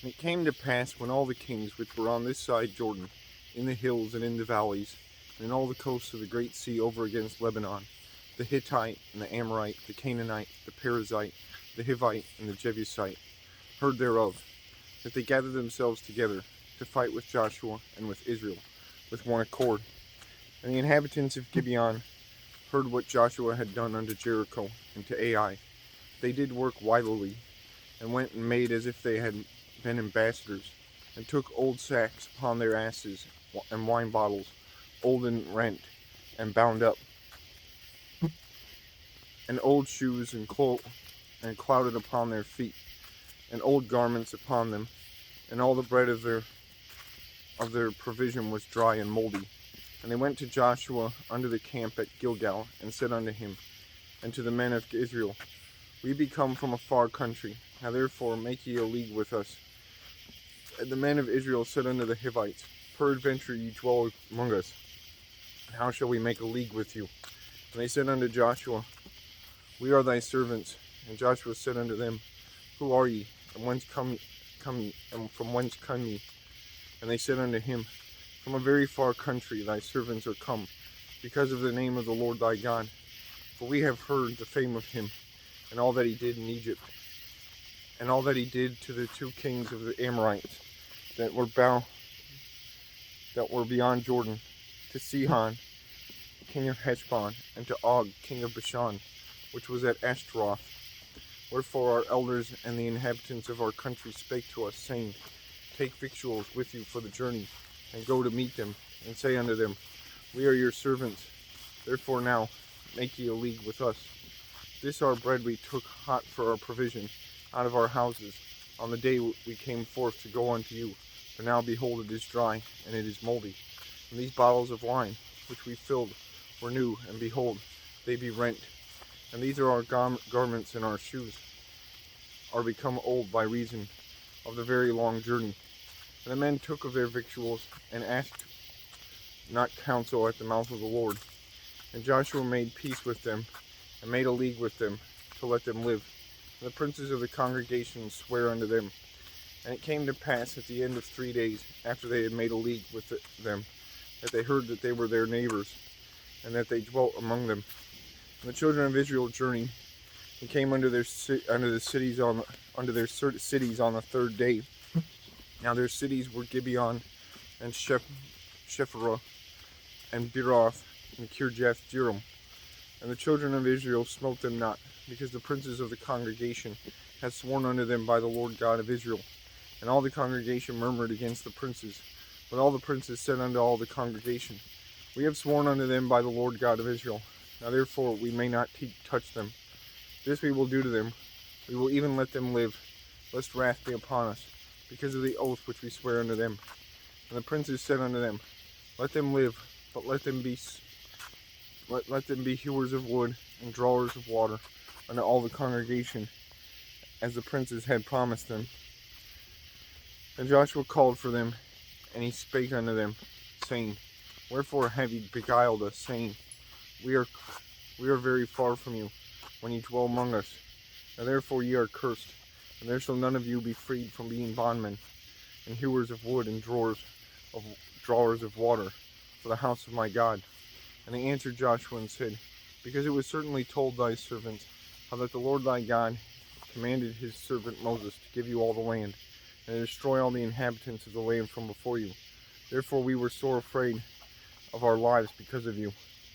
And it came to pass, when all the kings which were on this side Jordan, in the hills and in the valleys, and in all the coasts of the great sea over against Lebanon, the Hittite and the Amorite, the Canaanite, the Perizzite, the Hivite, and the Jebusite, heard thereof, that they gathered themselves together to fight with Joshua and with Israel with one accord. And the inhabitants of Gibeon heard what Joshua had done unto Jericho and to Ai. They did work widely, and went and made as if they had been ambassadors, and took old sacks upon their asses, and wine bottles, old and rent, and bound up, and old shoes and clouded upon their feet, and old garments upon them, and all the bread of their provision was dry and moldy. And they went to Joshua unto the camp at Gilgal, and said unto him, and to the men of Israel, We be come from a far country, now therefore make ye a league with us. And the men of Israel said unto the Hivites, Peradventure ye dwell among us, and how shall we make a league with you? And they said unto Joshua, We are thy servants. And Joshua said unto them, Who are ye, and whence come ye, and from whence come ye? And they said unto him, From a very far country thy servants are come, because of the name of the Lord thy God. For we have heard the fame of him, and all that he did in Egypt, and all that he did to the two kings of the Amorites that were beyond Jordan, to Sihon, king of Heshbon, and to Og, king of Bashan, which was at Ashtaroth. Wherefore our elders and the inhabitants of our country spake to us, saying, Take victuals with you for the journey, and go to meet them, and say unto them, We are your servants. Therefore now make ye a league with us. This our bread we took hot for our provision out of our houses on the day we came forth to go unto you. But now behold, it is dry, and it is moldy. And these bottles of wine, which we filled, were new, and behold, they be rent. And these are our garments, and our shoes are become old by reason of the very long journey. And the men took of their victuals, and asked not counsel at the mouth of the Lord. And Joshua made peace with them, and made a league with them, to let them live. And the princes of the congregation sware unto them. And it came to pass at the end of 3 days, after they had made a league with them, that they heard that they were their neighbors, and that they dwelt among them. And the children of Israel journeyed, and came unto their cities on the third day. Now their cities were Gibeon, and Shephirah, and Beeroth, and Kirjath Jearim. And the children of Israel smote them not, because the princes of the congregation had sworn unto them by the Lord God of Israel. And all the congregation murmured against the princes. But all the princes said unto all the congregation, We have sworn unto them by the Lord God of Israel. Now therefore we may not touch them. This we will do to them. We will even let them live, lest wrath be upon us, because of the oath which we swear unto them. And the princes said unto them, Let them live, but let them be hewers of wood and drawers of water unto all the congregation, as the princes had promised them. And Joshua called for them, and he spake unto them, saying, Wherefore have ye beguiled us, saying, We are very far from you, when ye dwell among us? And therefore ye are cursed, and there shall none of you be freed from being bondmen, and hewers of wood and drawers of water for the house of my God. And they answered Joshua and said, Because it was certainly told thy servants, how that the Lord thy God commanded his servant Moses to give you all the land, and to destroy all the inhabitants of the land from before you. Therefore we were sore afraid of our lives because of you,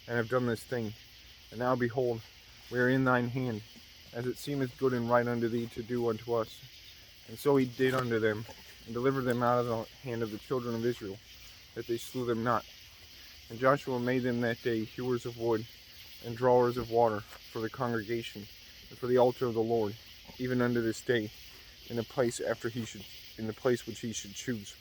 and have done this thing. And now behold, we are in thine hand, as it seemeth good and right unto thee to do unto us. And so he did unto them, and delivered them out of the hand of the children of Israel, that they slew them not. And Joshua made them that day hewers of wood and drawers of water for the congregation, and for the altar of the Lord, even unto this day, in the place which he should choose.